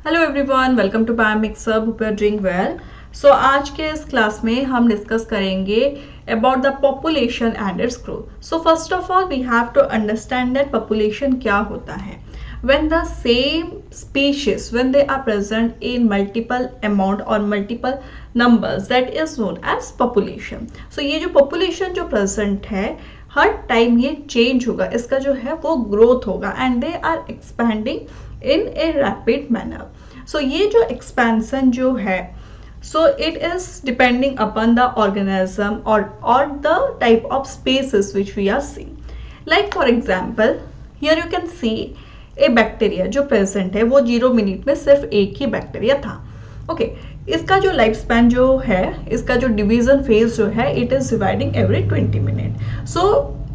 Hello everyone, welcome to Bio Mixup. Hope you are doing well. So आज के इस class में हम डिस्कस करेंगे about the population and its growth. So first of all we have to understand that population क्या होता है। when the same species when they are present in multiple amount or multiple numbers, that is known as population. So ये जो population जो present है हर time ये change होगा, इसका जो है वो ग्रोथ होगा and they are expanding in a rapid manner. So ये जो एक्सपेंशन जो है, so it is depending upon the organism और the type of species which we are seeing. Like for example here you can see a bacteria जो present है वो 0 minute में सिर्फ एक ही बैक्टीरिया था. ओके इसका जो लाइफ स्पैन जो है, इसका जो डिवीजन फेज जो है, it is dividing every 20 minute. So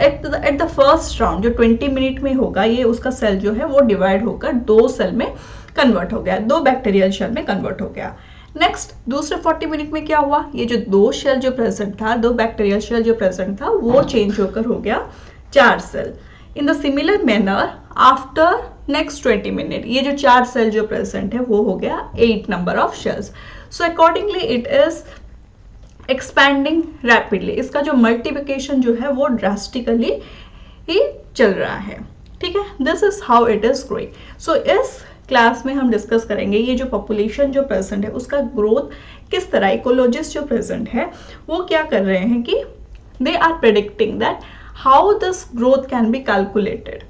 at the first round जो 20 मिनट में होगा, ये उसका सेल जो है वो डिवाइड होकर 2 सेल में कन्वर्ट हो गया, 2 बैक्टीरियल शेल में कन्वर्ट हो गया. नेक्स्ट दूसरे 40 मिनट में क्या हुआ, ये जो 2 शेल जो प्रेजेंट था, 2 बैक्टीरियल शेल जो प्रेजेंट था, वो चेंज होकर हो गया 4 cell. In the similar manner after next 20 minute ये जो 4 सेल जो प्रेजेंट है वो हो गया 8 number of shells. So accordingly it is expanding rapidly. इसका जो मल्टीप्लिकेशन जो है वो ड्रास्टिकली ही चल रहा है. ठीक है, this is how it is growing. So इस क्लास में हम डिस्कस करेंगे ये जो पॉपुलेशन जो प्रेजेंट है उसका ग्रोथ किस तरह. इकोलॉजिस्ट जो प्रेजेंट है वो क्या कर रहे हैं कि they are predicting that how this growth can be calculated.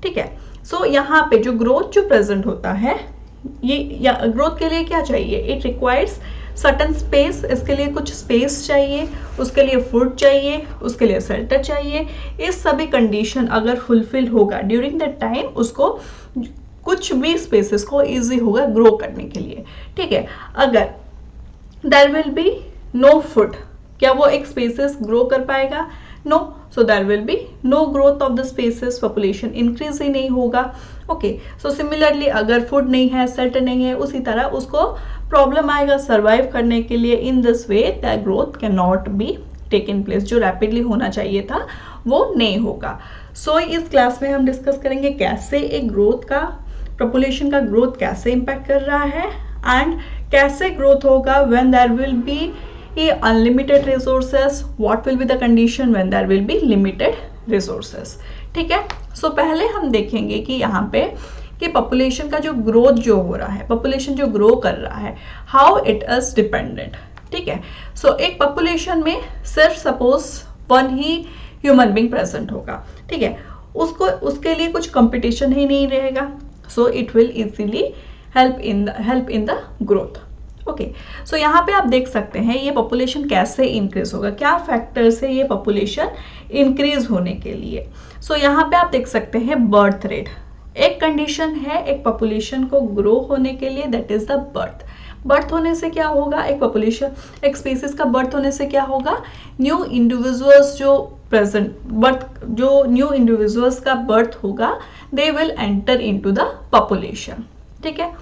ठीक है, सो यहाँ पे जो ग्रोथ जो प्रेजेंट होता है, ये ग्रोथ के लिए क्या चाहिए, इट रिक्वायर्स सर्टन स्पेस. इसके लिए कुछ स्पेस चाहिए, उसके लिए फूड चाहिए, उसके लिए शेल्टर चाहिए. इस सभी कंडीशन अगर फुलफिल होगा ड्यूरिंग द टाइम, उसको कुछ भी स्पेसेस को इजी होगा ग्रो करने के लिए. ठीक है, अगर there will be no food, क्या वो एक स्पेसेस ग्रो कर पाएगा? No. So there will be no growth of the species, population increase ही नहीं होगा. ओके, सो सिमिलरली अगर फूड नहीं है, शेल्टर नहीं है, उसी तरह उसको प्रॉब्लम आएगा सर्वाइव करने के लिए. In this way the growth can not be taken place. जो रैपिडली होना चाहिए था वो नहीं होगा. सो इस क्लास में हम डिस्कस करेंगे कैसे एक ग्रोथ का, पॉपुलेशन का ग्रोथ कैसे इम्पैक्ट कर रहा है एंड कैसे ग्रोथ होगा when there will be unlimited resources. What will be the condition when there will be limited resources. ठीक है, सो पहले हम देखेंगे कि यहाँ पे कि पॉपुलेशन का जो ग्रोथ जो हो रहा है, पॉपुलेशन जो ग्रो कर रहा है, हाउ इट इज डिपेंडेंट. ठीक है, सो एक पॉपुलेशन में सिर्फ सपोज 1 ही ह्यूमन बीइंग प्रेजेंट होगा. ठीक है, उसके लिए कुछ कंपटीशन ही नहीं रहेगा. So it will easily help in the growth. Okay, so यहाँ पे आप देख सकते हैं ये पॉपुलेशन कैसे इंक्रीज होगा, क्या फैक्टर्स है ये पॉपुलेशन इंक्रीज होने के लिए. सो यहाँ पे आप देख सकते हैं बर्थ रेट एक कंडीशन है एक पॉपुलेशन को ग्रो होने के लिए, that is the birth. Birth होने से क्या होगा, एक पॉपुलेशन एक स्पीसीज का बर्थ होने से क्या होगा, न्यू इंडिविजुअल्स जो प्रेजेंट बर्थ, जो न्यू इंडिविजुअल्स का बर्थ होगा, they will enter into the population. ठीक है,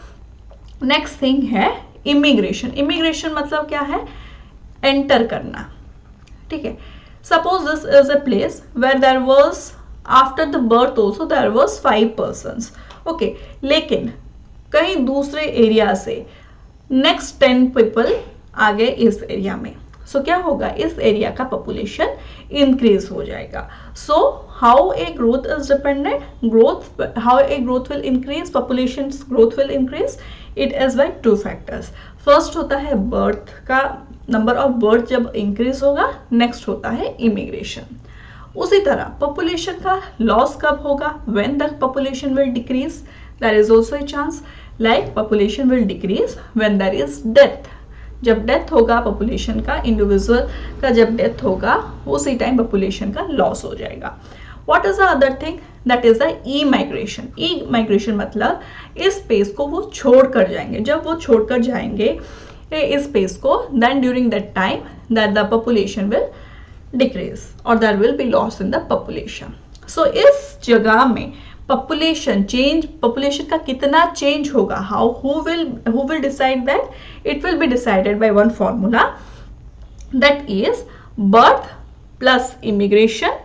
नेक्स्ट थिंग है इमिग्रेशन. इमिग्रेशन मतलब क्या है, एंटर करना. ठीक है, suppose this is a place where there was after the birth also there was 5 persons. Okay, लेकिन कहीं दूसरे एरिया से नेक्स्ट 10 पीपल आ गए इस एरिया में. सो क्या होगा, इस एरिया का पॉपुलेशन इंक्रीज हो जाएगा. So how a growth is dependent, growth how a growth will increase, population growth will increase, it is by 2 factors. First होता है बर्थ का नंबर ऑफ बर्थ जब इंक्रीज होगा, नेक्स्ट होता है इमिग्रेशन. उसी तरह पॉपुलेशन का लॉस कब होगा, when the population will decrease, there is also a chance. Like population will decrease when there is death. जब डेथ होगा पॉपुलेशन का, इंडिविजुअल का जब डेथ होगा, उसी टाइम पॉपुलेशन का लॉस हो जाएगा. What is the other thing, that is the E migration. E migration मतलब इस स्पेस को वो छोड़ कर जाएंगे. जब वो छोड़ कर जाएंगे इस स्पेस को, then during that time that the population will decrease और there will be loss in the population. So इस जगह में पॉपुलेशन चेंज, पॉपुलेशन का कितना चेंज होगा, how who will decide that, it will be decided by one formula, that is birth plus immigration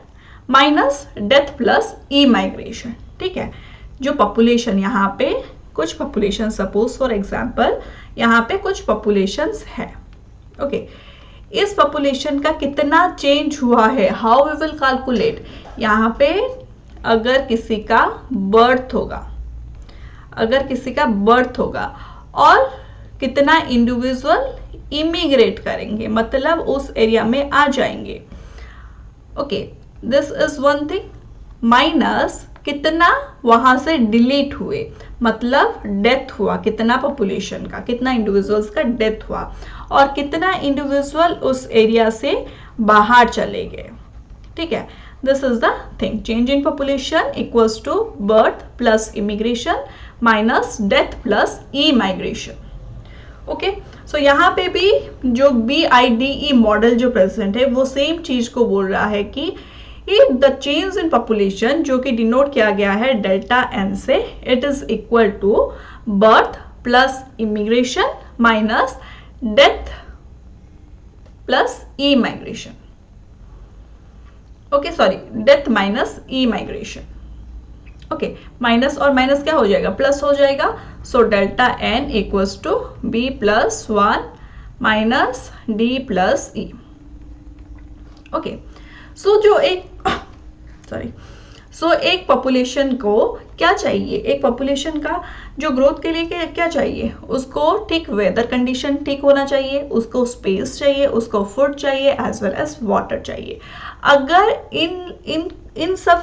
minus death plus E migration. ठीक है, जो population यहाँ पे कुछ पॉपुलेशन, सपोज फॉर एग्जांपल यहाँ पे कुछ पॉपुलेशंस है, ओके, इस पॉपुलेशन का कितना चेंज हुआ है, हाउ वी विल कैलकुलेट। यहाँ पे अगर किसी का बर्थ होगा, अगर किसी का बर्थ होगा और कितना इंडिविजुअल इमिग्रेट करेंगे, मतलब उस एरिया में आ जाएंगे, okay, this is one thing, minus कितना वहां से डिलीट हुए, मतलब डेथ हुआ, कितना पॉपुलेशन का, कितना इंडिविजुअल्स का डेथ हुआ और कितना इंडिविजुअल उस एरिया से बाहर चले गए, ठीक है। This is the thing, change in population equals to birth plus immigration minus death plus emigration, okay. So यहाँ पे भी जो BIDE मॉडल जो प्रेजेंट है वो सेम चीज को बोल रहा है कि द चेंज इन पॉपुलेशन जो कि डिनोट किया गया है डेल्टा एन से, it is equal to birth plus immigration minus death plus emigration, okay, sorry, death minus emigration, okay, minus और माइनस क्या हो जाएगा, प्लस हो जाएगा। So delta N equals to B plus 1 minus D plus E, okay. So जो एक population को क्या चाहिए, एक पॉपुलेशन का जो ग्रोथ के लिए क्या चाहिए, उसको ठीक वेदर कंडीशन ठीक होना चाहिए, उसको स्पेस चाहिए, उसको फूड चाहिए एज वेल एज वाटर चाहिए। अगर इन सब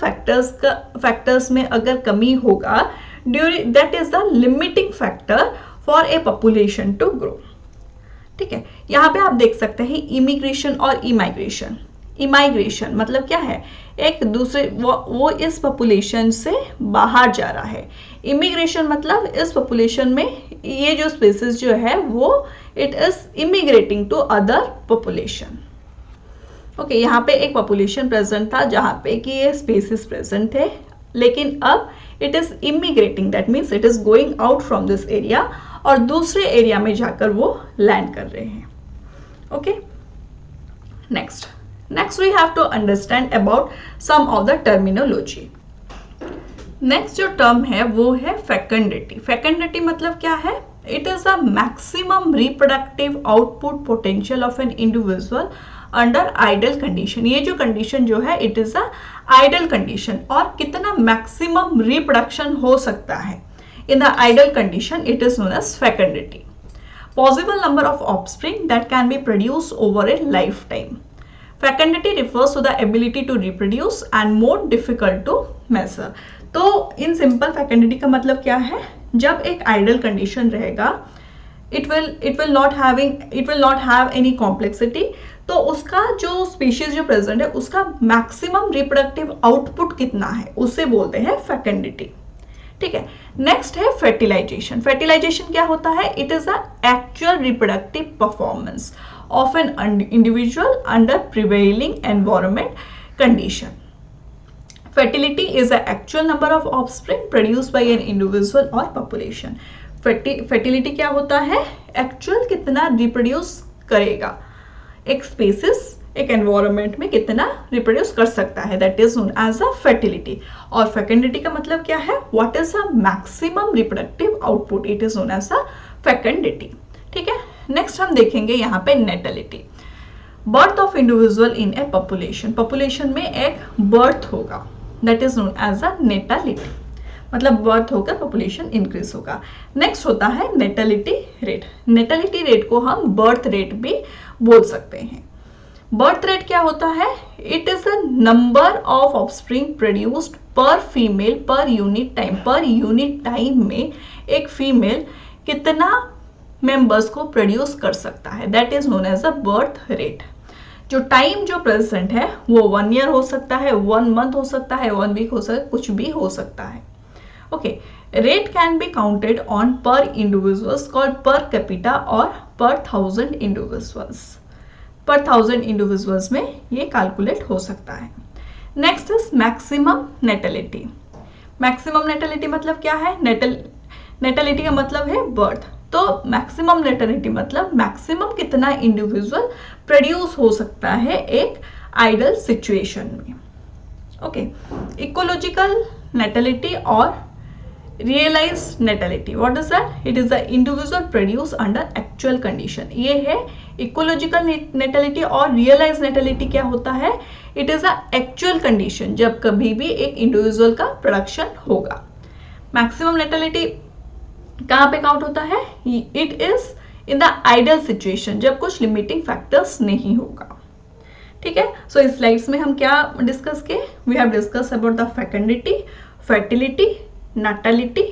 फैक्टर्स में अगर कमी होगा, that is the limiting factor for a population to grow, ठीक है। यहाँ पे आप देख सकते हैं इमिग्रेशन और इमाइग्रेशन। इमाइग्रेशन मतलब क्या है, एक दूसरे वो इस पॉपुलेशन से बाहर जा रहा है। इमिग्रेशन मतलब इस पॉपुलेशन में ये जो स्पेसिस जो है वो it is immigrating to other population, okay. यहाँ पे एक पॉपुलेशन प्रेजेंट था जहाँ पे कि ये स्पेसिस प्रेजेंट है, लेकिन अब it is immigrating, that means it is going out from this area और दूसरे एरिया में जाकर वो लैंड कर रहे हैं, okay. Next we have to understand about some of the terminology. Next जो टर्म है वो है फेकंडिटी। फेकंडिटी मतलब क्या है, it is the maximum reproductive output potential of an individual under ideal condition. ये जो कंडीशन जो है it is a ideal condition, और कितना मैक्सिमम रिप्रोडक्शन हो सकता है in the ideal condition, it is known as fecundity. Possible number of offspring that can be produce over a life time. Fecundity refers to the ability to reproduce and more difficult to measure. तो in simple फेकेंडिटी का मतलब क्या है, जब एक idol condition रहेगा it will not have any complexity, तो उसका जो स्पीशीज जो प्रेजेंट है उसका मैक्सिमम रिप्रोडक्टिव आउटपुट कितना है उसे बोलते हैं फेकेंडिटी, ठीक है। नेक्स्ट है फर्टिलाइजेशन। फर्टिलाइजेशन क्या होता है, it is the actual reproductive performance of an individual under prevailing environment condition. Fertility is the actual number of offspring produced by an individual or population. Fertility क्या होता है, actual कितना reproduce करेगा एक species एक environment में कितना reproduce कर सकता है, that is known as a fertility. और fecundity का मतलब क्या है, what is the maximum reproductive output, it is known as a fecundity, ठीक है। नेक्स्ट हम देखेंगे यहाँ पे natality, birth of individual in a population. Population में एक बर्थ होगा, that is known as a natality, मतलब बर्थ होकर पॉपुलेशन इंक्रीज होगा। नेक्स्ट होता है नेटलिटी रेट। नेटलिटी रेट को हम बर्थ रेट भी बोल सकते हैं। बर्थ रेट क्या होता है, it is the number of offspring produced per female per unit time. Per unit time में एक फीमेल कितना मेंबर्स को प्रोड्यूस कर सकता है, that is known as a birth rate. जो टाइम जो प्रेजेंट है वो 1 ईयर हो सकता है, 1 मंथ हो सकता है, 1 वीक हो सकता है, कुछ भी हो सकता है, okay. Rate can be counted on पर इंडिविजुअल्स कॉल्ड पर कैपिटा और पर 1000 इंडिविजुअल्स। पर 1000 इंडिविजुअल्स में ये कैलकुलेट हो सकता है। Next is maximum natality. Maximum natality मतलब क्या है, नेटलिटी का मतलब है बर्थ, तो मैक्सिमम नेटलिटी मतलब मैक्सिमम कितना इंडिविजुअल प्रोड्यूस हो सकता है एक आइडल सिचुएशन में, ओके। इकोलॉजिकल नेटलिटी और realize natality, what is that? It is the individual produce under actual condition. ये है इकोलॉजिकल नेटेलिटी। और रियलाइज नेटेलिटी क्या होता है? It is the actual condition, जब कभी भी एक इंडिविजुअल का प्रोडक्शन होगा। मैक्सिमम नेटेलिटी कहाँ पे काउंट होता है? It is in the ideal situation, जब कुछ लिमिटिंग फैक्टर्स नहीं होगा। ठीक है, सो इस स्लाइड्स में हम क्या डिस्कस किए? We have discuss about the fecundity, fertility, natality.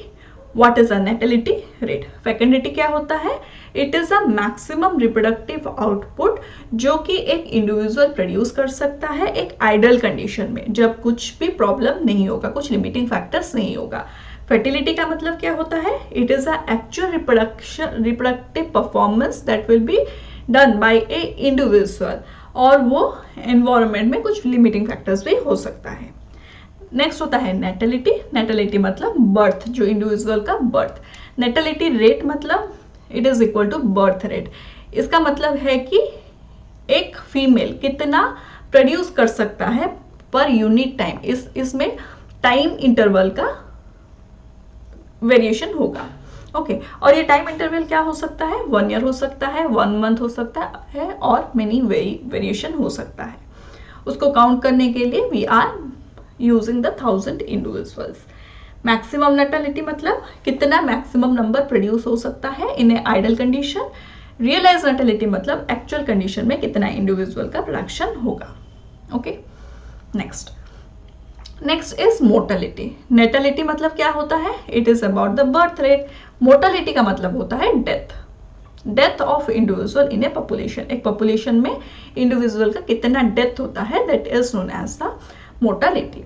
What is a natality rate? Fecundity क्या होता है? It is a maximum reproductive output जो कि एक इंडिविजुअल प्रोड्यूस कर सकता है एक आइडियल कंडीशन में, जब कुछ भी प्रॉब्लम नहीं होगा, कुछ लिमिटिंग फैक्टर्स नहीं होगा। फर्टिलिटी का मतलब क्या होता है? It is a actual reproductive performance that will be done by A individual, और वो एनवायरमेंट में कुछ लिमिटिंग फैक्टर्स भी हो सकता है। नेक्स्ट होता है नेटेलिटी। नेटेलिटी मतलब बर्थ, जो इंडिविजुअल का बर्थ। नेटेलिटी रेट मतलब it is equal to birth rate. इसका मतलब है कि एक फीमेल कितना प्रोड्यूस कर सकता है पर यूनिट टाइम, इसमें टाइम इंटरवल का वेरिएशन होगा। ओके, और ये टाइम इंटरवल क्या हो सकता है? 1 ईयर हो सकता है, 1 मंथ हो सकता है, और मेनी वेरिएशन हो सकता है। उसको काउंट करने के लिए we are using the 1000 individuals. Maximum natality मतलब कितना मैक्सिमम नंबर प्रोड्यूस हो सकता है in a ideal condition. Realize natality मतलब एक्चुअल कंडीशन में कितना इंडिविजुअल का प्रोडक्शन होगा। Okay, next is mortality. Natality मतलब क्या होता है? It is about the birth rate. Mortality का मतलब होता है death of individual in a population. एक पॉपुलेशन में इंडिविजुअल का कितना डेथ होता है, that is known as the mortality.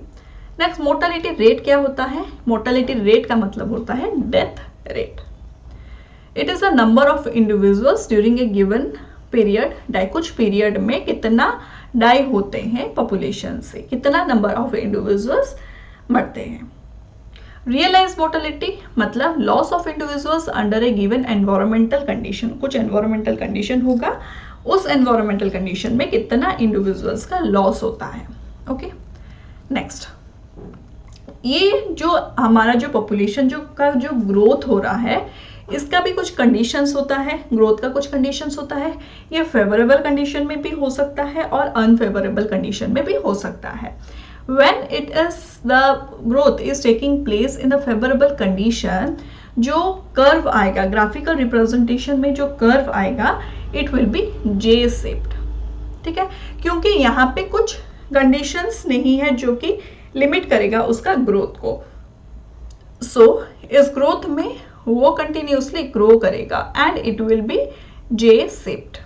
Next, mortality rate क्या होता है? मोर्टेलिटी रेट का मतलब होता है death rate. It is the number of individuals during a given period die. कुछ पीरियड में कितना डाई होते हैं पॉपुलेशन से, कितना नंबर ऑफ इंडिविजुअल्स मरते हैं। रियलाइज मोर्टेलिटी मतलब loss of individuals under A given environmental condition. कुछ एनवायरमेंटल कंडीशन होगा, उस एनवायरमेंटल कंडीशन में कितना इंडिविजुअल्स का लॉस होता है। ओके, नेक्स्ट, ये जो हमारा जो पॉपुलेशन का जो ग्रोथ हो रहा है, इसका भी कुछ कंडीशंस होता है। ग्रोथ का कुछ कंडीशंस होता है। ये फेवरेबल कंडीशन में भी हो सकता है और अनफेवरेबल कंडीशन में भी हो सकता है। When it is the growth is taking place in the favourable condition, जो कर्व आएगा, ग्राफिकल रिप्रेजेंटेशन में जो कर्व आएगा, it will be J shaped. ठीक है, क्योंकि यहाँ पे कुछ कंडीशंस नहीं है जो कि लिमिट करेगा उसका ग्रोथ को। सो इस ग्रोथ में वो कंटिन्यूसली ग्रो करेगा and it will be J shaped.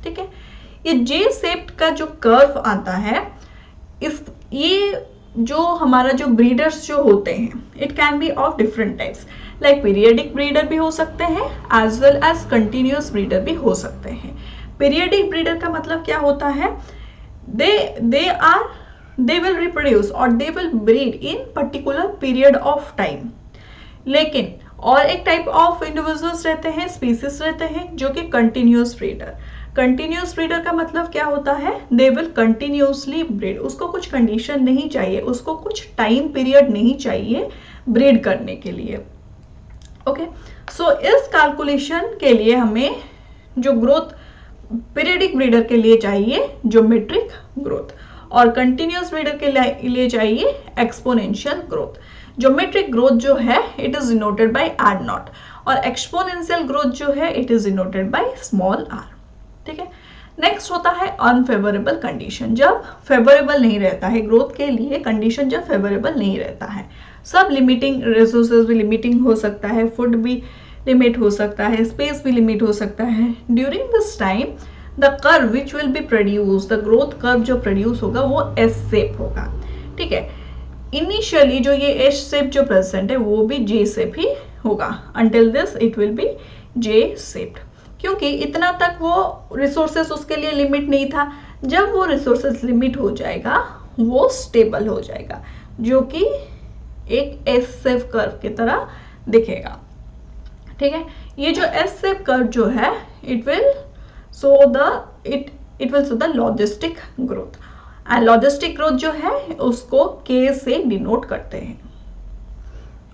ठीक है, ये जे शेप्ड का जो कर्व आता है, ये जो हमारा जो ब्रीडर्स जो होते हैं, it can be of different types. Like periodic breeder भी हो सकते हैं as well as continuous breeder भी हो सकते हैं। पीरियडिक ब्रीडर का मतलब क्या होता है? they will reproduce or they will breed in particular period of time। लेकिन और एक टाइप ऑफ इंडिविजुअल्स रहते हैं, स्पीसीज रहते हैं, जो कि कंटिन्यूस ब्रीडर। कंटिन्यूस ब्रीडर का मतलब क्या होता है? They will continuously breed. उसको कुछ कंडीशन नहीं चाहिए, उसको कुछ टाइम पीरियड नहीं चाहिए ब्रीड करने के लिए। ओके, सो इस कैलकुलेशन के लिए हमें जो ग्रोथ पीरियडिक ब्रीडर के लिए चाहिए ज्योमेट्रिक ग्रोथ, और कंटिन्यूस ब्रीडर के लिए चाहिए एक्सपोनेंशियल ग्रोथ। ज्योमेट्रिक ग्रोथ जो है इट इज डिनोटेड बाय एड नॉट, और एक्सपोनेंशियल ग्रोथ जो है it is denoted by small R. ठीक है, नेक्स्ट होता है अनफेवरेबल कंडीशन। जब फेवरेबल नहीं रहता है ग्रोथ के लिए, कंडीशन जब फेवरेबल नहीं रहता है, सब लिमिटिंग, रिसोर्सेज भी लिमिटिंग हो सकता है, फूड भी लिमिट हो सकता है, स्पेस भी लिमिट हो सकता है। During this time the curve which will be produce, the growth curve जो प्रोड्यूस होगा वो एस शेप होगा। ठीक है, इनिशियली जो ये एस शेप जो प्रेजेंट है वो भी जे शेप ही होगा, until this it will be J shaped, क्योंकि इतना तक वो रिसोर्सेस उसके लिए लिमिट नहीं था। जब वो रिसोर्सेस लिमिट हो जाएगा वो स्टेबल हो जाएगा, जो कि एक एस शेप कर्व की तरह दिखेगा। ठीक है, ये जो एस शेप कर्व जो है it will show the logistic growth, and logistic growth जो है उसको के से डिनोट करते हैं।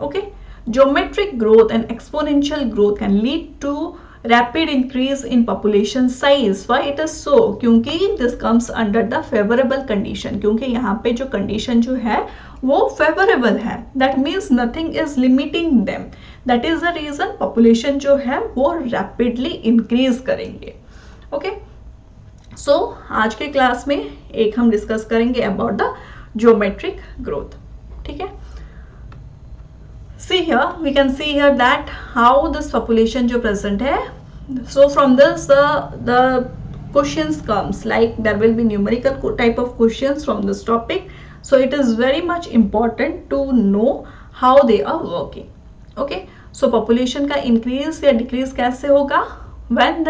Okay, Geometric growth and exponential growth can lead to rapid increase in population size. Why it is so? क्योंकि this comes under the favorable condition, क्योंकि यहाँ पे जो condition जो है वो favorable है. That means nothing is limiting them. That is the reason population जो है वो rapidly increase करेंगे. Okay? So आज के क्लास में एक हम डिस्कस करेंगे about the geometric growth. ठीक है? See here, we can see here that how this population जो present है. So from this the questions comes, like there will be numerical type of questions from this topic. So it is very much important to know how they are working. Okay, so population का increase या decrease कैसे होगा? When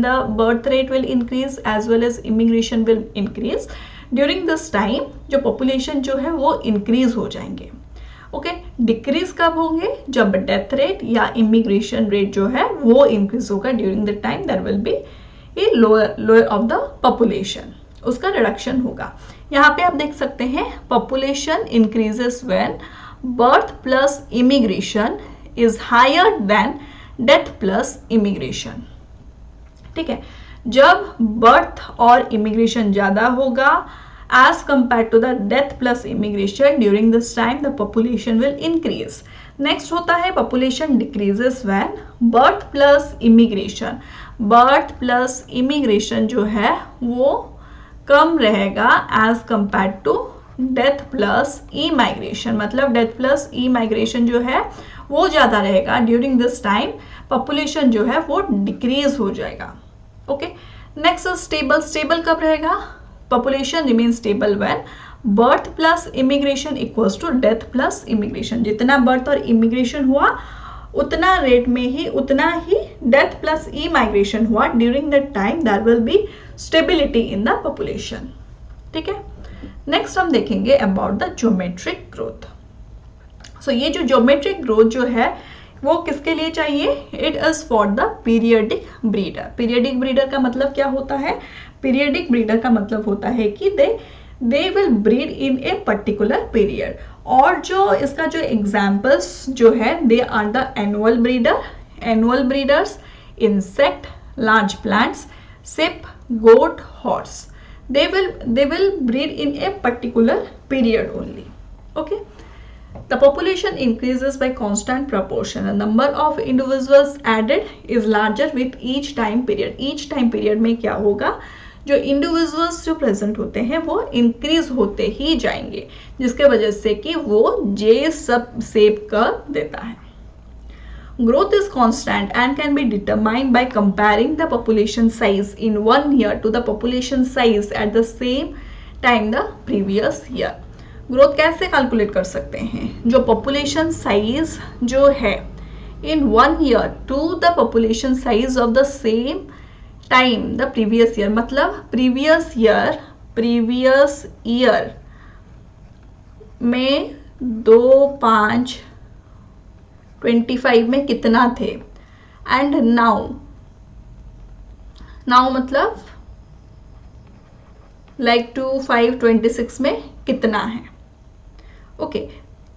the birth rate will increase as well as immigration will increase. During this time जो population जो है वो increase हो जाएंगे. ओके, डिक्रीज कब होंगे? जब डेथ रेट या इमिग्रेशन रेट जो है वो इंक्रीज होगा. During the time there will be a lower of the population, उसका रिडक्शन होगा. यहाँ पे आप देख सकते हैं population increases when birth plus immigration is higher than death plus immigration. ठीक है, जब बर्थ और इमिग्रेशन ज्यादा होगा as compared to the death plus immigration, during this time the population will increase. Next होता है population decreases when birth plus immigration. birth plus immigration जो है वो कम रहेगा as compared to death plus immigration. मतलब death plus immigration जो है वो ज़्यादा रहेगा. during this time population जो है वो decrease हो जाएगा. okay, next stable. stable कब रहेगा? Population remains stable when birth plus immigration equals to death plus immigration. जितना birth और immigration हुआ उतना रेट में ही उतना ही death plus immigration हुआ. during that time there will be stability in the population. ठीक है, next हम देखेंगे about the geometric growth. so ये जो geometric growth जो है वो किसके लिए चाहिए? It is for the periodic breeder. Periodic breeder का मतलब क्या होता है? पीरियडिक ब्रीडर का मतलब होता है कि they will breed in a particular period. और जो इसका जो एग्जाम्पल्स जो है they are the annual breeder, annual breeders, insect, large plants, sheep, goat, horse. they will breed in a particular period only. okay, the population increases by constant proportion. The number of individuals added is larger with each time period. each time period में क्या होगा? जो individuals जो present होते हैं वो increase होते ही जाएंगे, जिसके वजह से कि वो J सब shape कर देता है. Growth is constant and can be determined by comparing the population size in 1 year to the population size at the same time the previous year. Growth कैसे कैलकुलेट कर सकते हैं? जो पॉपुलेशन साइज जो है in 1 year to the population size of the same time the previous year. मतलब previous year में 25 में कितना थे एंड नाउ मतलब लाइक 2526 में कितना है. ओके,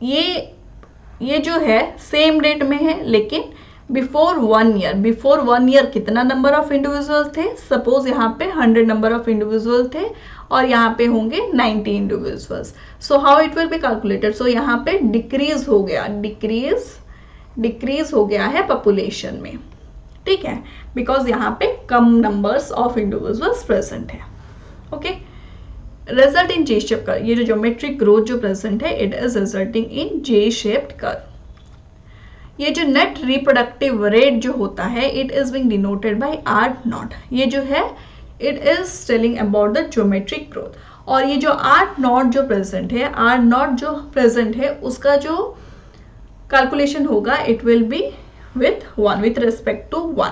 ये जो है सेम डेट में है, लेकिन बिफोर 1 ईयर कितना नंबर ऑफ इंडिविजुअल थे? सपोज यहाँ पे 100 नंबर ऑफ इंडिविजुअल थे और यहाँ पे होंगे 90 individuals. So how it will be calculated? So यहाँ पे डिक्रीज हो गया है पॉपुलेशन में. ठीक है, बिकॉज यहाँ पे कम नंबर्स ऑफ इंडिविजुअल्स प्रेजेंट है. Okay, result in J shape curve. ये जो ज्योमेट्रिक ग्रोथ जो प्रेजेंट है it is resulting in J shaped curve. ये जो नेट रिप्रोडक्टिव रेट जो होता है it is being denoted by R0. ये जो है it is telling about the geometric growth. और ये जो R0 जो प्रेजेंट है उसका जो कैलकुलेशन होगा it will be with respect to 1.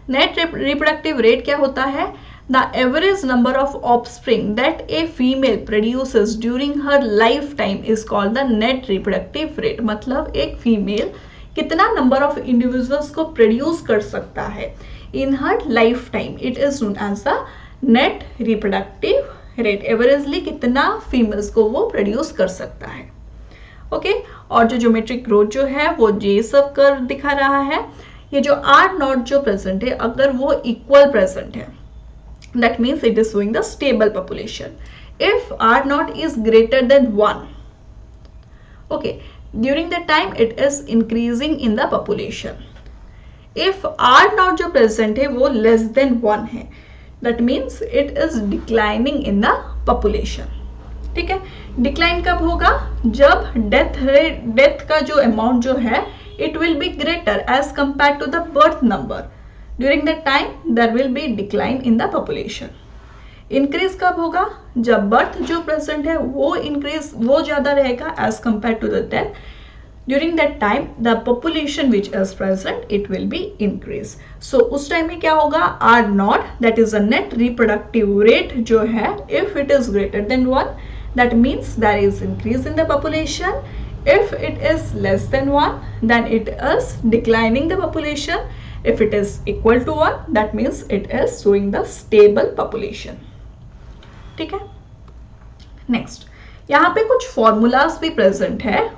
Net reproductive rate क्या होता है? The average number of offspring that a female produces during her lifetime is called the net reproductive rate. मतलब एक फीमेल कितना नंबर ऑफ इंडिविजुअल्स को produce कर सकता है in her lifetime, it is known as the net reproductive rate. Averagely कितना females को वो प्रोड्यूस कर सकता है. ओके और जो ज्योमेट्रिक ग्रोथ जो है वो ये सब कर दिखा रहा है। ये जो आर नॉट जो प्रेजेंट है अगर वो इक्वल प्रेजेंट है that means it is showing the stable population. If r naught is greater than 1, okay, during the time it is increasing in the population. If r naught जो present है वो less than 1 है that means it is declining in the population. ठीक है, decline कब होगा? जब death का जो अमाउंट जो है it will be greater as compared to the birth number. During that time there will be decline in the population. Increase कब होगा? जब बर्थ जो प्रेजेंट है वो इंक्रीज वो ज्यादा रहेगा as compared to the death. During that time the population which is present it will be increase. So उस टाइम में क्या होगा? R naught that is a net reproductive rate जो है if it is greater than 1 that means there is increase in the population. If it is less than 1 then it is declining the population. If it is equal to 1 that means it is showing the stable population. ठीक है, next यहाँ पे कुछ formulas भी present है।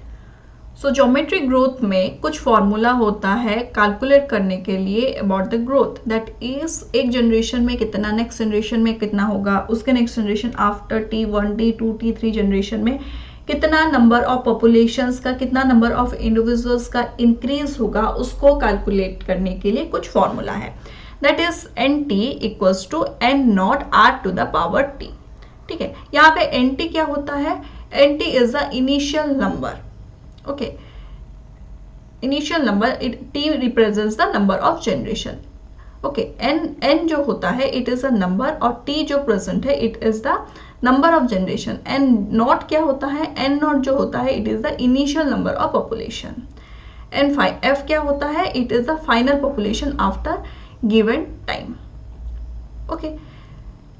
सो geometric growth में कुछ formula होता है कैलकुलेट करने के लिए about the growth that is एक जनरेशन में कितना, नेक्स्ट जनरेशन में कितना होगा, उसके next generation after T1 T2 T3 generation में कितना नंबर ऑफ पॉपुलेशंस का, कितना नंबर ऑफ इंडिविजुअल्स का इंक्रीज होगा, उसको कैलकुलेट करने के लिए कुछ फॉर्मूला है that is NT equals to N0 R to the power T। ठीक है, यहाँ पे NT क्या होता है? NT is the initial number. Okay, initial number, T represents the number of generation. Okay, N जो होता है इट इज अ नंबर और T जो प्रेजेंट है it is the number of generation. N naught क्या होता है? एन नॉट जो होता है it is the initial number of population. F क्या होता है? It is the final population after given time. Okay,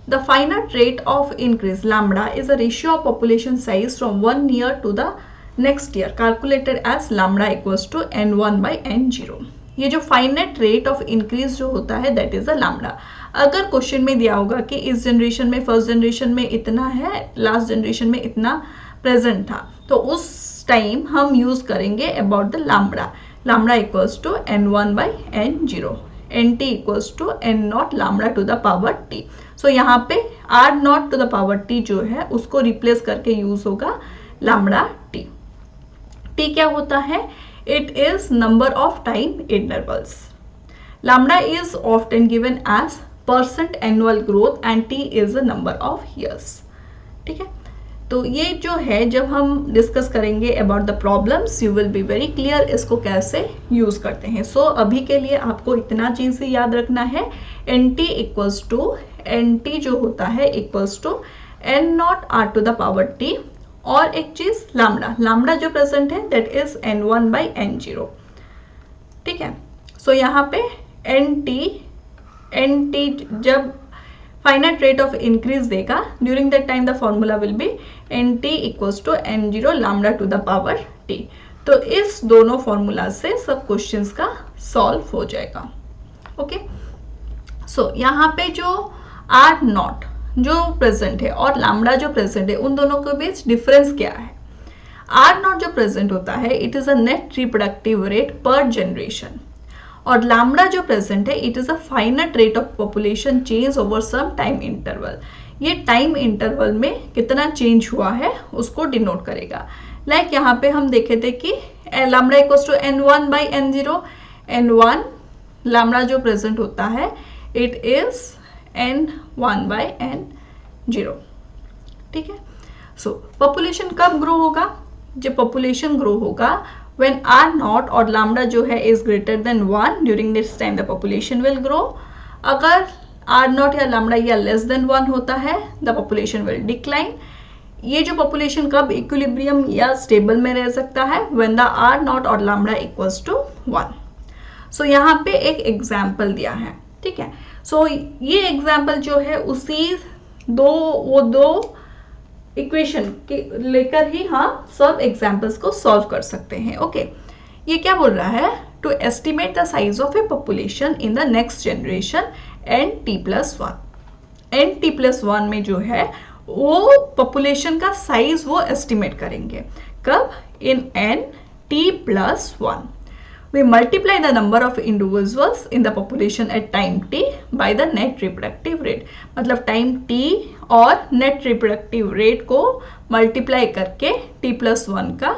the final rate of increase lambda is a ratio of population size from 1 year to the next year calculated as lambda equals to N1/N0। ये जो finite rate of increase जो होता है that is a lambda. अगर question में दिया होगा कि इस जनरेशन में, फर्स्ट जनरेशन में इतना है, लास्ट जनरेशन में इतना प्रेजेंट था, तो उस टाइम हम यूज करेंगे about the lambda. Lambda equals to N1/N0, NT equals to N0 lambda to the power T। So यहाँ पे R0 to the power T जो है उसको रिप्लेस करके यूज होगा लैम्बडा T। T क्या होता है? It is number of time intervals. Lambda is often given as percent annual growth and T is the number of years. ठीक है, तो ये जो है जब हम डिस्कस करेंगे about the problems you will be very clear इसको कैसे यूज करते हैं। सो अभी के लिए आपको इतना चीज याद रखना है, NT इक्वल्स टू NT जो होता है equals to N0 R to the power T और एक चीज लैम्बडा जो प्रेजेंट है दैट इज N1/N0। ठीक है, सो यहाँ पे NT जब फाइनाइट रेट ऑफ इंक्रीज देगा during that time the formula will be NT equals to N0 lambda to the power T। तो इस दोनों फॉर्मूला से सब क्वेश्चंस का सॉल्व हो जाएगा। ओके, सो यहाँ पे जो R0 जो प्रेजेंट है और लैम्बडा जो प्रेजेंट है उन दोनों के बीच डिफरेंस क्या है? R0 जो प्रेजेंट होता है it is a net reproductive rate per generation और लैम्बडा जो प्रेजेंट है it is a finite rate of population change over some time interval. ये टाइम इंटरवल में कितना चेंज हुआ है उसको डिनोट करेगा। लाइक यहाँ पे हम देखे थे कि lambda equals to N1/N0, N1 lambda जो प्रेजेंट होता है इट इज N1/N0। ठीक है, सो पॉपुलेशन कब ग्रो होगा? जब पॉपुलेशन ग्रो होगा when R0 और लैम्बडा जो है is greater than 1 during this time the population will grow। अगर R0 या लैम्बडा या लेस देन 1 होता है the population will decline। ये जो पॉपुलेशन कब इक्विलिब्रियम या स्टेबल में रह सकता है when the R0 और लैम्बडा इक्वल्स टू 1। सो यहाँ पे एक एग्जाम्पल दिया है। ठीक है, सो ये एग्जाम्पल जो है उसी दो इक्वेशन के लेकर ही हम सब एग्जाम्पल्स को सॉल्व कर सकते हैं। ओके, ये क्या बोल रहा है? To estimate the size of a population in the next generation NT+1। NT+1 में जो है वो पॉपुलेशन का साइज वो एस्टिमेट करेंगे। कब? in n t plus 1. We multiply the number of individuals in the population at time t by the net reproductive rate. मतलब time t और नेट रिप्रोडक्टिव रेट को मल्टीप्लाई करके t plus 1 का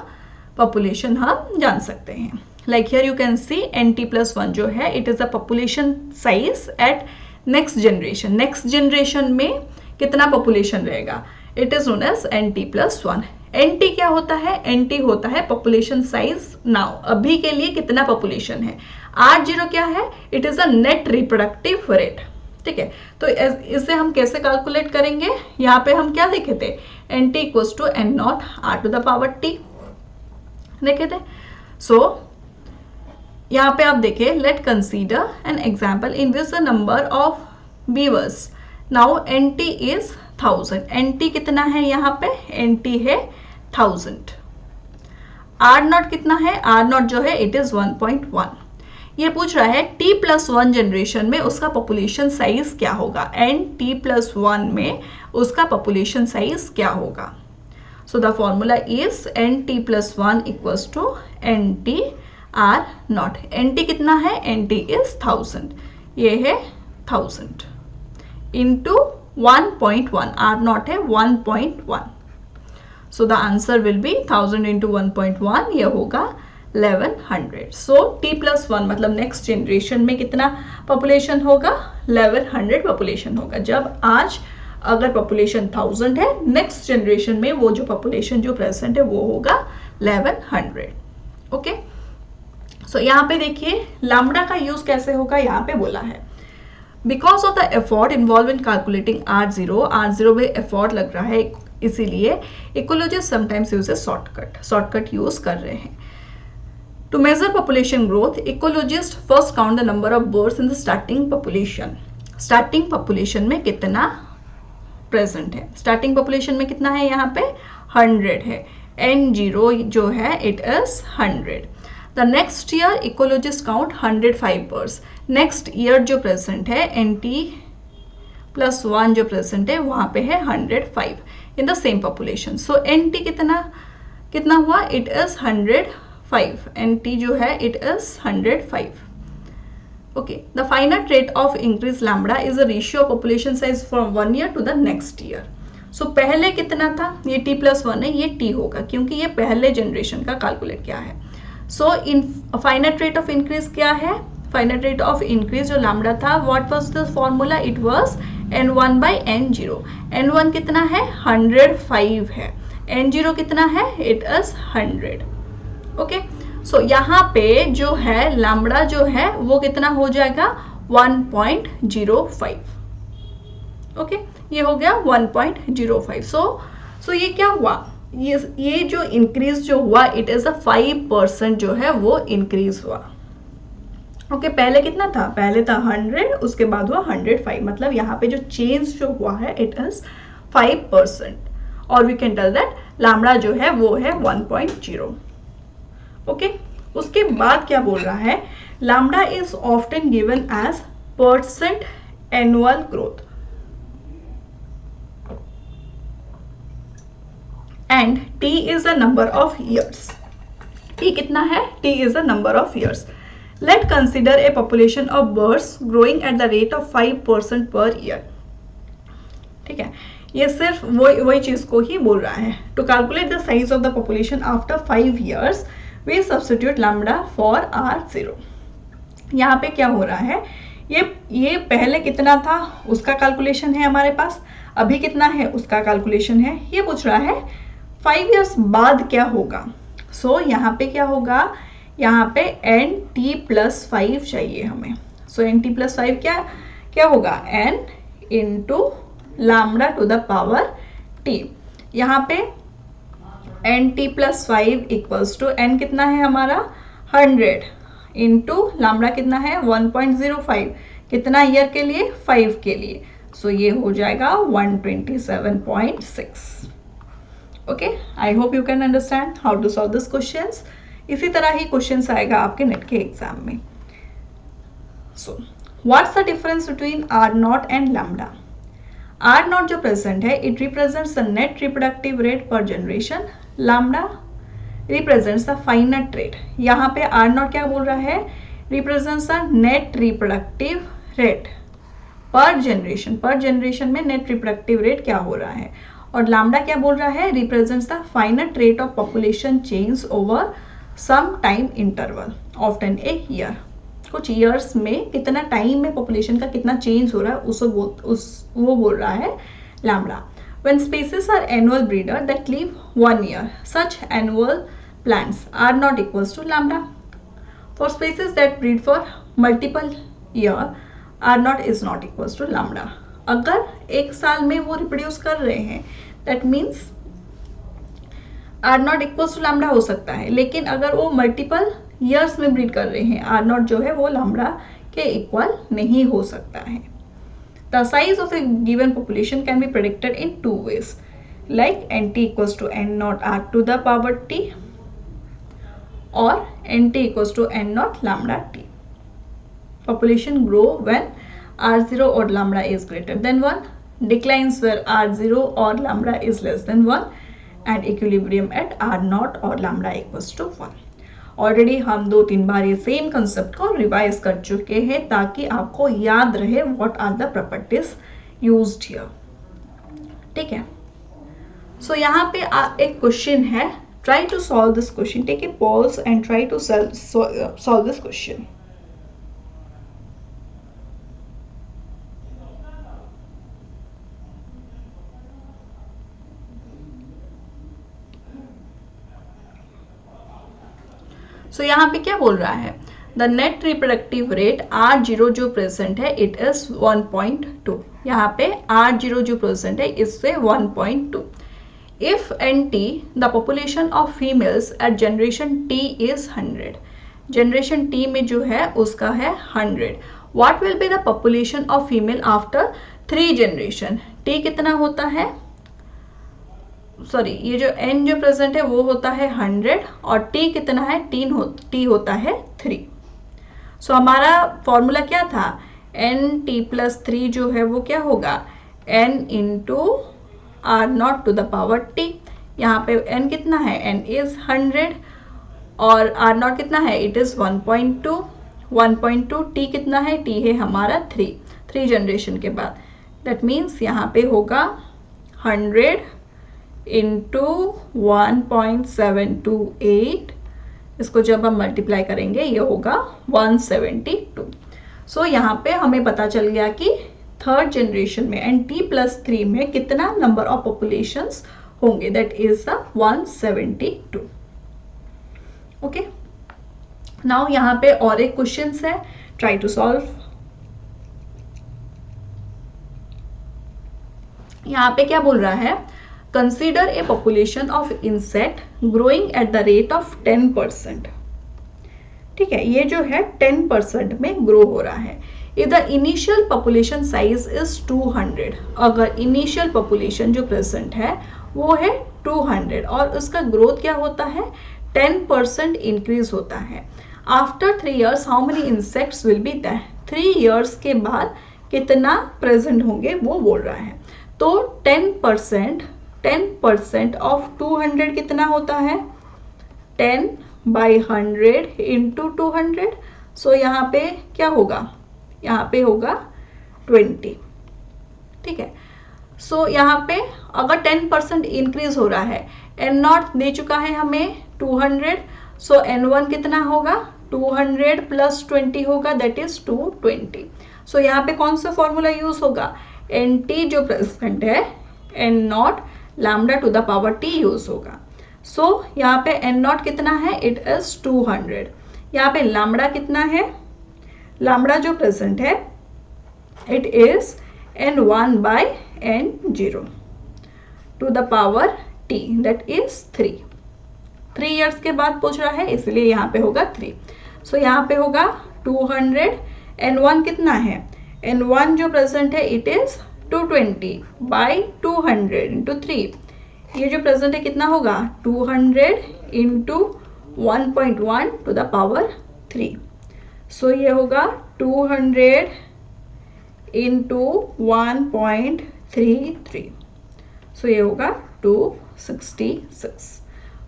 population हम जान सकते हैं. Like here you can see nt+1 जो है it is the population size at next generation. Next generation में कितना पॉपुलेशन रहेगा, it is known as nt+1. nt क्या होता है, nt होता है पॉपुलेशन साइज नाउ, अभी के लिए कितना पॉपुलेशन है. 80 क्या है, it is a net reproductive rate. ठीक है, तो इसे हम कैसे कैलकुलेट करेंगे, यहाँ पे हम क्या देखे थे, nt = n0 r⁻t देखे थे. सो यहाँ पे आप देखें, late consider an example in which the number of beavers. Now nt is 1000. nt कितना है यहाँ पे, nt है 1000. r0 कितना है, r0 जो है इट इज 1.1. ये पूछ रहा है t+1 जनरेशन में उसका पॉपुलेशन साइज क्या होगा, nt+1 में उसका पॉपुलेशन साइज क्या होगा. So the formula is nt+1 = nt r0. nt कितना है, nt इज 1000, ये है 1000 इंटू 1.1, r0 है 1.1. So the answer will be 1000 into 1.1, ये होगा 1100. सो t+1 मतलब नेक्स्ट जनरेशन में कितना पॉपुलेशन होगा, 1100 पॉपुलेशन होगा. जब आज अगर पॉपुलेशन 1000 है, नेक्स्ट जनरेशन में वो जो पॉपुलेशन जो प्रेजेंट है वो होगा 1100. ओके, सो यहाँ पे देखिए लैम्बडा का यूज कैसे होगा, यहाँ पे बोला है because of the effort involve in calculating r0 में एफर्ट लग रहा है, इसीलिए ecologist sometimes use shortcut use कर रहे हैं. To measure population growth, ecologist first count the number of birds in the starting population. Starting population में कितना प्रेजेंट है, स्टार्टिंग पॉपुलेशन में कितना है, यहाँ पे 100 है. n0 जो है it is 100. The next year ecologist count 105 birds. Next year जो प्रेजेंट है nt+1 जो प्रेजेंट है वहां पे है 105 in the same population. So nt कितना हुआ, इट इज 105. nt जो है it is 105. Okay, the finite rate of increase lambda is a ratio of population size from 1 year to the next year. So पहले कितना था, ये t+1 है, ये t होगा क्योंकि ये पहले जनरेशन का कैलकुलेट किया है. So in finite rate of increase क्या है, फाइनाइट रेट ऑफ इंक्रीज जो लैम्बडा था, what was the formula, it was n1/n0. n1 कितना है, 105 है. n0 कितना है, इट इज 100. ओके, सो यहाँ पे जो है लैम्बडा जो है वो कितना हो जाएगा, 1.05. ओके, ये हो गया 1.05. सो ये क्या हुआ, ये जो इंक्रीज जो हुआ इट इज अ 5% जो है वो इंक्रीज हुआ. ओके, पहले कितना था, पहले था 100, उसके बाद हुआ 105. मतलब यहाँ पे जो चेंज जो हुआ है इट इज 5%. और we can tell that lambda जो है वो है 1.0. ओके, उसके बाद क्या बोल रहा है, lambda is often given as % annual growth and t is the number of years. t कितना है, t is the number of years. Let consider a population of birds growing at the rate of 5% per year. ठीक है, ये सिर्फ वही चीज को ही बोल रहा है. To calculate the size of the population after 5 years we substitute lambda for r0. यहाँ पे क्या हो रहा है, ये पहले कितना था उसका कैलकुलेशन है हमारे पास, अभी कितना है उसका कैलकुलेशन है. ये पूछ रहा है 5 years बाद क्या होगा. सो यहाँ पे क्या होगा, यहाँ पे nt+5 चाहिए हमें. सो nt+5 क्या होगा, n into lambda to the power t. यहाँ पे nt+5 इक्वल्स टू n कितना है हमारा 100 इंटू लैम्बडा कितना है 1.05. कितना ईयर के लिए, 5 के लिए. सो ये हो जाएगा 127.6. Okay, I hope you can understand how to solve this questions. इसी तरह ही क्वेश्चंस आएगा आपके नेट के एग्जाम में. So what's the difference between r0 and lambda. r0 जो प्रेजेंट है it represents the net reproductive rate per generation. Lambda represents the finite rate. यहाँ पे आर नॉट क्या बोल रहा है, represents the net reproductive rate per generation. Per generation में net reproductive rate क्या हो रहा है। और लैम्डा क्या बोल रहा है, represents the finite rate of population change over some time interval often a year. कुछ ईयर्स में कितना टाइम में पॉपुलेशन का कितना चेंज हो रहा है वो बोल रहा है lambda. When species are annual breeder that live 1 year, such annual plants are not equals to lambda. For species that breed for multiple year, R naught is not equals to lambda. अगर एक साल में वो reproduce कर रहे हैं, that means R naught equals to lambda हो सकता है, लेकिन अगर वो मल्टीपल ईयर्स में ब्रीड कर रहे हैं, R naught जो है वो लैम्डा के इक्वल नहीं हो सकता है। The size of a given population can be predicted in two ways, like nt equals to n naught r to the power t or nt equals to n naught lambda t. Population grow when r0 or lambda is greater than 1, declines where r0 or lambda is less than 1, and equilibrium at r0 or lambda equals to 1. Already हम 2-3 बार ये same concept को revise कर चुके हैं ताकि आपको याद रहे what are the properties used here. ठीक है, सो यहाँ पे एक क्वेश्चन है, try to solve this question. Take a pause and try to solve this question. So यहाँ पे क्या बोल रहा है, the net reproductive rate R0 जो प्रेजेंट है इट इज 1.2। यहाँ पे R0 जो प्रेजेंट है इससे 1.2। If NT the population of females at generation T is 100, generation T में जो है उसका है 100, what will be the population of female after 3 generation. T कितना होता है, सॉरी ये जो n जो प्रेजेंट है वो होता है 100 और t कितना है, t होता है 3। सो हमारा फॉर्मूला क्या था, nt+3 जो है वो क्या होगा, n into R naught to the power t। यहाँ पे n कितना है, n इज 100 और आर नॉट कितना है, इट इज 1.2। 1.2 t कितना है, t है हमारा 3 जनरेशन के बाद। दैट मीन्स यहाँ पे होगा 100 इंटू 1.728, इसको जब हम मल्टीप्लाई करेंगे ये होगा 172। सो यहाँ पे हमें पता चल गया कि थर्ड जनरेशन में NT+3 में कितना नंबर ऑफ पॉपुलेशंस होंगे, that is the 172। Okay, now यहाँ पे और एक क्वेश्चन है, ट्राई टू सॉल्व। यहाँ पे क्या बोल रहा है, consider a population of insect growing at the rate of 10%। ठीक है, ये जो है 10% में ग्रो हो रहा है। If the initial population size is 200, अगर इनिशियल पॉपुलेशन जो प्रेजेंट है वो है 200 और उसका ग्रोथ क्या होता है, 10% इंक्रीज होता है। After 3 years how many insects will be there, 3 years के बाद कितना प्रेजेंट होंगे वो बोल रहा है। तो 10% ऑफ 200 कितना होता है, 10/100 इंटू 200। सो यहाँ पे क्या होगा, यहाँ पे होगा 20। ठीक है, सो यहाँ पे अगर 10% इंक्रीज हो रहा है, n0 दे चुका है हमें 200, सो n1 कितना होगा, 200 + 20 होगा, दैट इज 220। सो यहाँ पे कौन सा फॉर्मूला यूज होगा, NT जो प्रेजेंट है n0 lambda to the power t use होगा। सो यहाँ पे n0 कितना है, इट इज 200। यहाँ पे लैम्डा कितना है, लैम्डा जो प्रेजेंट है it is n1/n0 to the power t, that is 3 years के बाद पूछ रहा है इसलिए यहाँ पे होगा 3। सो यहाँ पे होगा 200, n1 कितना है, n1 जो प्रेजेंट है इट इज 220/200 इंटू 3। ये जो प्रेजेंट है कितना होगा, 200 इंटू 1.1 टू द पावर 3। सो ये होगा 200 इंटू 1.33। सो ये होगा 266।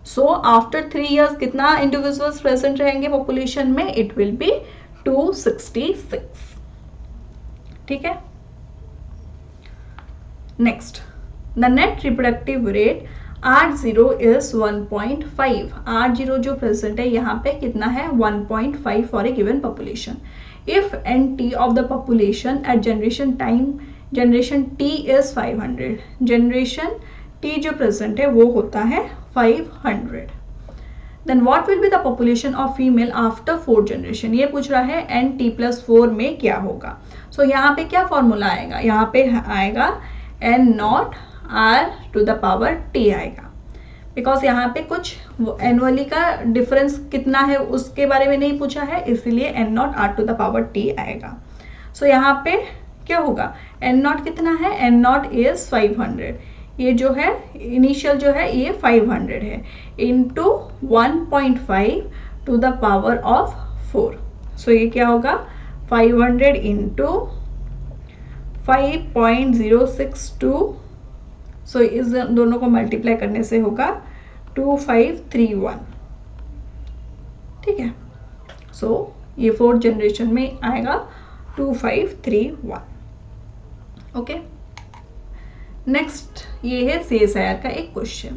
सो आफ्टर 3 years कितना इंडिविजुअल्स प्रेजेंट रहेंगे पॉपुलेशन में? It will B 266. ठीक है. Next, the net reproductive rate R0 is 1.5. R0 जो प्रेजेंट है यहाँ पे कितना है? 1.5 for a given population. If NT of the population at generation T is 500. Generation T जो प्रेजेंट है वो होता है 500. Then what will be the population of female after 4 generation? ये पूछ रहा है NT+4 में क्या होगा. सो यहाँ पे क्या फॉर्मूला आएगा? यहाँ पे आएगा N0 R to the power T आएगा. बिकॉज यहाँ पे कुछ एनुअली का डिफरेंस कितना है उसके बारे में नहीं पूछा है, इसीलिए N0 R to the power T आएगा. सो यहाँ पे क्या होगा? N0 कितना है? N0 is 500. ये जो है इनिशियल जो है ये 500 है into 1.5 to the power of 4. So ये क्या होगा? 500 इंटू 5.062. सो इस दोनों को मल्टीप्लाई करने से होगा 2531. ठीक है. सो ये 4th जनरेशन में आएगा 2531. ओके. नेक्स्ट ये है CSIR का एक क्वेश्चन.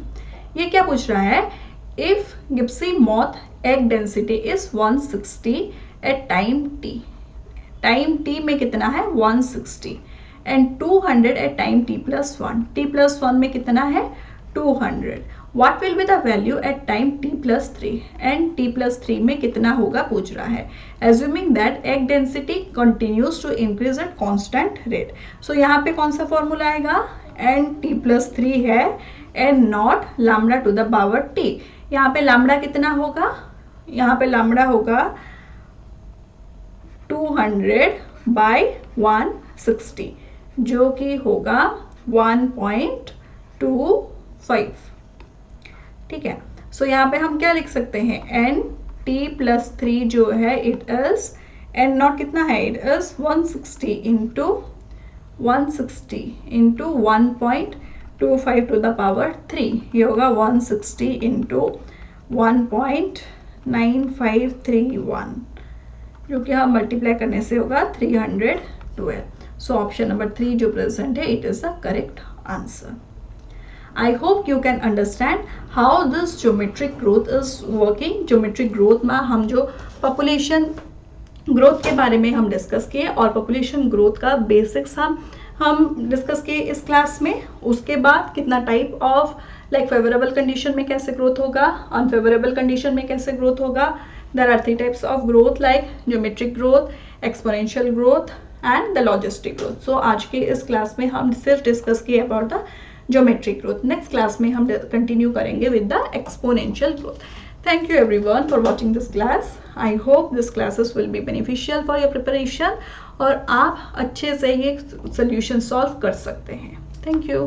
ये क्या पूछ रहा है? If gypsy moth egg density is 160 at time T. Time T में कितना है? 160 and 200 at time T+1. T+1 में कितना है? 200. What will be the value at time T+3 and T+3 में कितना होगा पूछ रहा है. Assuming that egg density continues to increase at constant rate. So यहाँ पे कौन सा फॉर्मूला आएगा? N/T+3 है N0 lambda to the power T. यहाँ पे लैम्डा कितना होगा? यहाँ पे लैम्डा होगा 200/160 जो कि होगा 1.25. ठीक है. सो यहाँ पे हम क्या लिख सकते हैं? N/T+3 जो है इट इज N0 कितना है? It is 160 into 1.25 to the power 3. ये होगा 160 इंटू 1.9531 जो कि हम मल्टीप्लाई करने से होगा 312. सो ऑप्शन नंबर 3 जो प्रेजेंट है it is the correct answer. I hope you can understand how this geometric growth is working. Geometric growth में हम जो population growth के बारे में हम डिस्कस किए और population growth का बेसिक्स हम डिस्कस किए इस क्लास में. उसके बाद कितना type of like favourable condition में कैसे ग्रोथ होगा, अनफेवरेबल कंडीशन में कैसे ग्रोथ होगा. There are 3 types of growth like geometric growth, exponential growth and the logistic growth. So आज के इस क्लास में हम सिर्फ डिस्कस किए about the geometric growth. Next class में हम कंटिन्यू करेंगे with the exponential growth. Thank you everyone for watching this class. I hope this classes will be beneficial for your preparation और आप अच्छे से ये solution solve कर सकते हैं. Thank you.